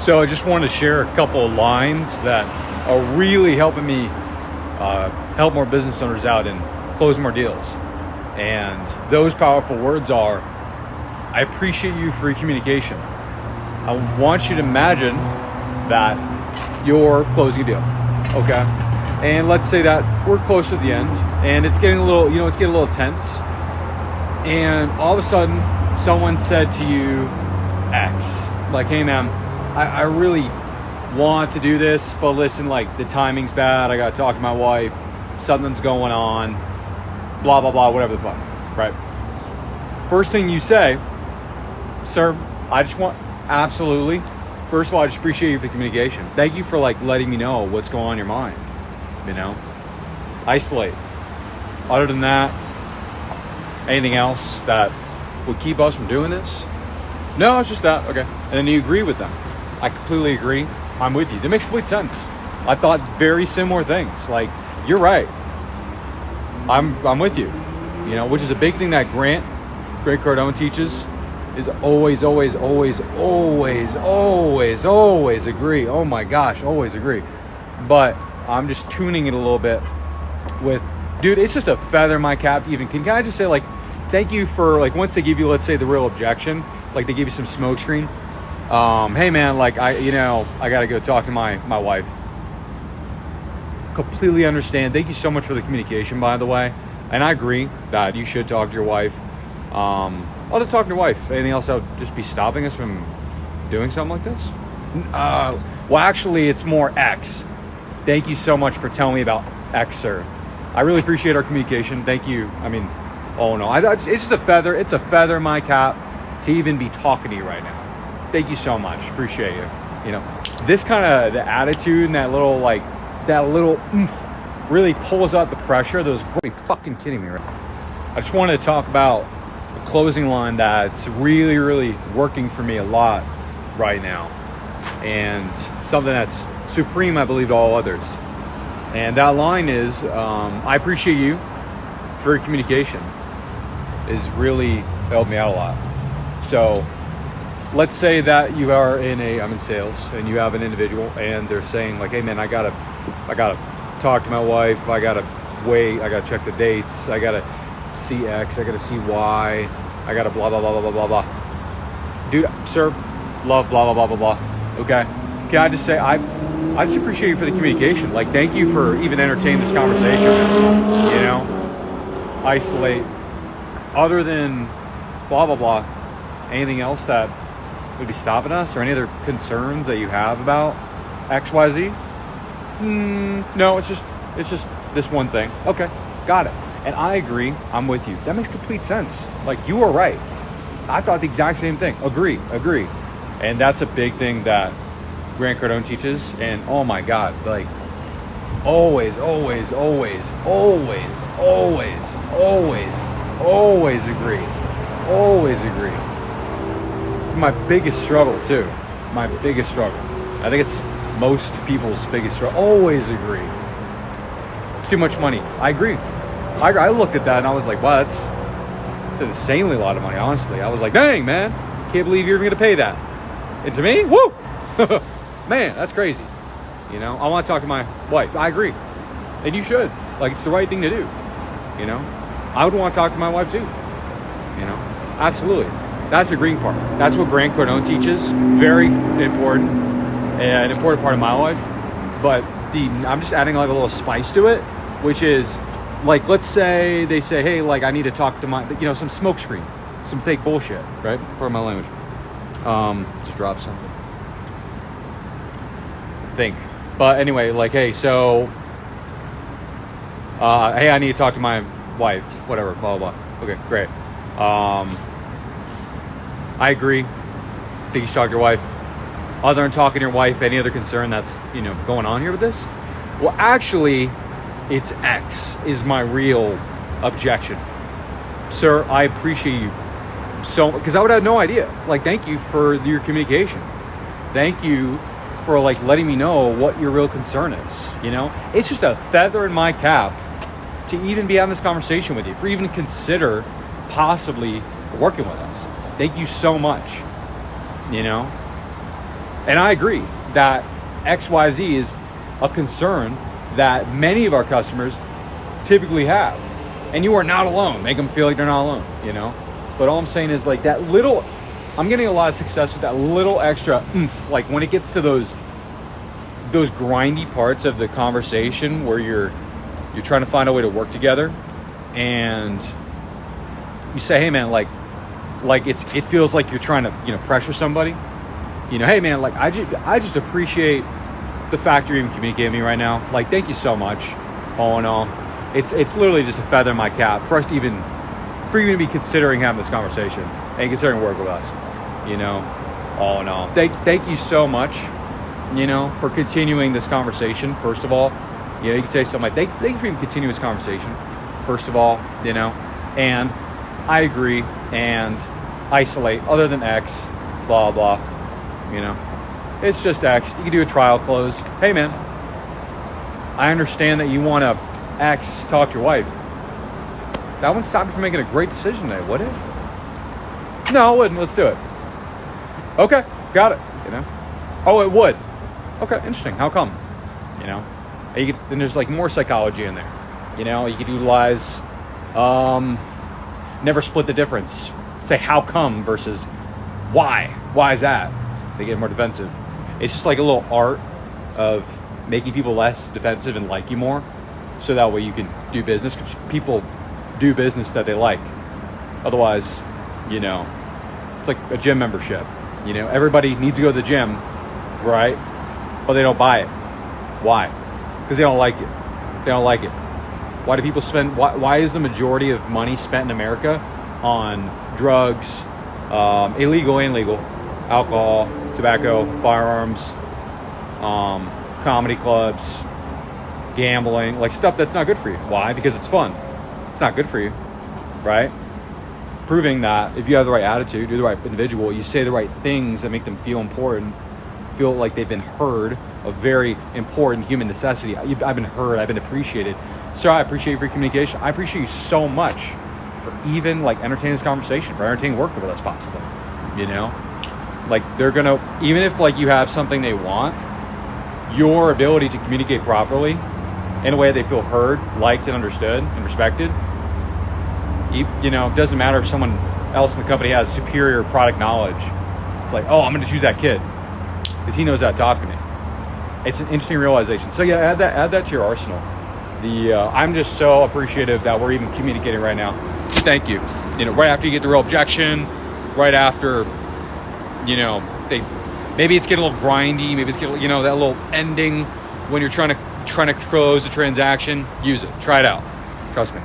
So I just wanted to share a couple of lines that are really helping me help more business owners out and close more deals. And those powerful words are, I appreciate you for your communication. I want you to imagine that you're closing a deal, okay? And let's say that we're close to the end and it's getting a little tense. And all of a sudden, someone said to you X, like, hey man, I really want to do this, but listen, like the timing's bad. I got to talk to my wife. Something's going on. Blah, blah, blah, whatever the fuck, right? First thing you say, sir, absolutely. First of all, I just appreciate you for the communication. Thank you for like letting me know what's going on in your mind, Isolate. Other than that, anything else that would keep us from doing this? No, it's just that. Okay. And then you agree with them. I completely agree. I'm with you. That makes complete sense. I thought very similar things. Like, you're right. I'm with you. Which is a big thing that Grant Cardone teaches is always agree. Oh my gosh, always agree. But I'm just tuning it a little bit with, dude, it's just a feather in my cap to even, can I just say, like, thank you for, like, once they give you, let's say, the real objection, like they give you some smoke screen. Hey man, like I gotta go talk to my wife. Completely understand. Thank you so much for the communication, by the way. And I agree that you should talk to your wife. I'll just talk to your wife. Anything else that would just be stopping us from doing something like this? Well, actually, it's more X. Thank you so much for telling me about X, sir. I really appreciate our communication. Thank you. I mean, oh no, it's just a feather. It's a feather in my cap to even be talking to you right now. Thank you so much. Appreciate you. This kind of the attitude and that little oomph really pulls out the pressure. Those, are you fucking kidding me, right? I just wanted to talk about a closing line that's really, really working for me a lot right now, and something that's supreme, I believe, to all others. And that line is, I appreciate you for your communication. Is really helped me out a lot. So let's say that I'm in sales and you have an individual and they're saying like, hey man, I gotta talk to my wife. I gotta check the dates. I gotta see X. I gotta see Y. I gotta blah, blah, blah, blah, blah, blah. Dude, sir, love, blah, blah, blah, blah, blah. Okay. Can I just say, I just appreciate you for the communication. Like, thank you for even entertaining this conversation. Isolate. Other than blah, blah, blah, anything else that would be stopping us or any other concerns that you have about X, Y, Z? No, it's just this one thing. Okay, got it. And I agree. I'm with you. That makes complete sense. Like, you are right. I thought the exact same thing. Agree. And that's a big thing that Grant Cardone teaches. And oh my God, like always agree. It's my biggest struggle too. I think it's most people's biggest struggle. Always agree. It's too much money. I agree. I looked at that and I was like, wow, it's an insanely lot of money, honestly. I was like, dang, man, can't believe you're even going to pay that. And to me, woo, man, that's crazy. I want to talk to my wife. I agree. And you should. Like, it's the right thing to do. I would want to talk to my wife too. Absolutely. That's the green part. That's what Grant Cardone teaches. Very important. An important part of my life. But I'm just adding like a little spice to it, which is like, let's say they say, hey, like I need to talk to some smoke screen, some fake bullshit, right? Pardon my language. Just drop something. I think. But anyway, like, hey, so, hey, I need to talk to my wife, whatever, blah, blah, blah. Okay, great. I agree. Think you should talk to your wife. Other than talking to your wife, any other concern that's, going on here with this? Well, actually, it's X is my real objection. Sir, I appreciate you so, because I would have no idea. Like, thank you for your communication. Thank you for like letting me know what your real concern is. It's just a feather in my cap to even be having this conversation with you, for even consider possibly working with us. Thank you so much. And I agree that XYZ is a concern that many of our customers typically have. And you are not alone. Make them feel like they're not alone, you know? But all I'm saying is like that little, I'm getting a lot of success with that little extra oomph. Like when it gets to those grindy parts of the conversation where you're trying to find a way to work together, and you say, hey man, like it feels like you're trying to, you know, pressure somebody. You know, hey man, like I just appreciate the fact you're even communicating with me right now. Like, thank you so much. All in all, it's literally just a feather in my cap for you to be considering having this conversation and considering work with us. You know, all in all, thank you so much. You know, for continuing this conversation. First of all, you know, you can say something like, thank you for even continuing this conversation. First of all, you know, and I agree, and isolate other than X, blah, blah, you know, it's just X. You can do a trial close. Hey man, I understand that you want to X talk to your wife. That wouldn't stop you from making a great decision today, would it? No, it wouldn't. Let's do it. Okay, got it. You know, oh, it would. Okay, interesting. How come? You know, then there's like more psychology in there. You know, you could utilize, never split the difference. Say how come versus why. Why is that? They get more defensive. It's just like a little art of making people less defensive and like you more. So that way you can do business, because people do business that they like. Otherwise, you know, it's like a gym membership. You know, everybody needs to go to the gym, right? But they don't buy it. Why? Because they don't like it. They don't like it. Why do people spend, why is the majority of money spent in America on drugs, illegal and legal, alcohol, tobacco, firearms, comedy clubs, gambling, like stuff that's not good for you? Why? Because it's fun. It's not good for you, right? Proving that if you have the right attitude, you're the right individual, you say the right things that make them feel important, feel like they've been heard, a very important human necessity. I've been heard, I've been appreciated. So I appreciate your communication. I appreciate you so much for even like entertaining this conversation, for entertaining work with us possibly, you know? Like they're gonna, even if like you have something they want, your ability to communicate properly in a way they feel heard, liked, and understood and respected, you know, doesn't matter if someone else in the company has superior product knowledge. It's like, oh, I'm gonna choose that kid because he knows how to talk to me. It's an interesting realization. So yeah, add that to your arsenal. I'm just so appreciative that we're even communicating right now. Thank you. You know, right after you get the real objection, right after, you know, maybe it's getting a little grindy, maybe it's getting, you know, that little ending when you're trying to close the transaction. Use it. Try it out. Trust me.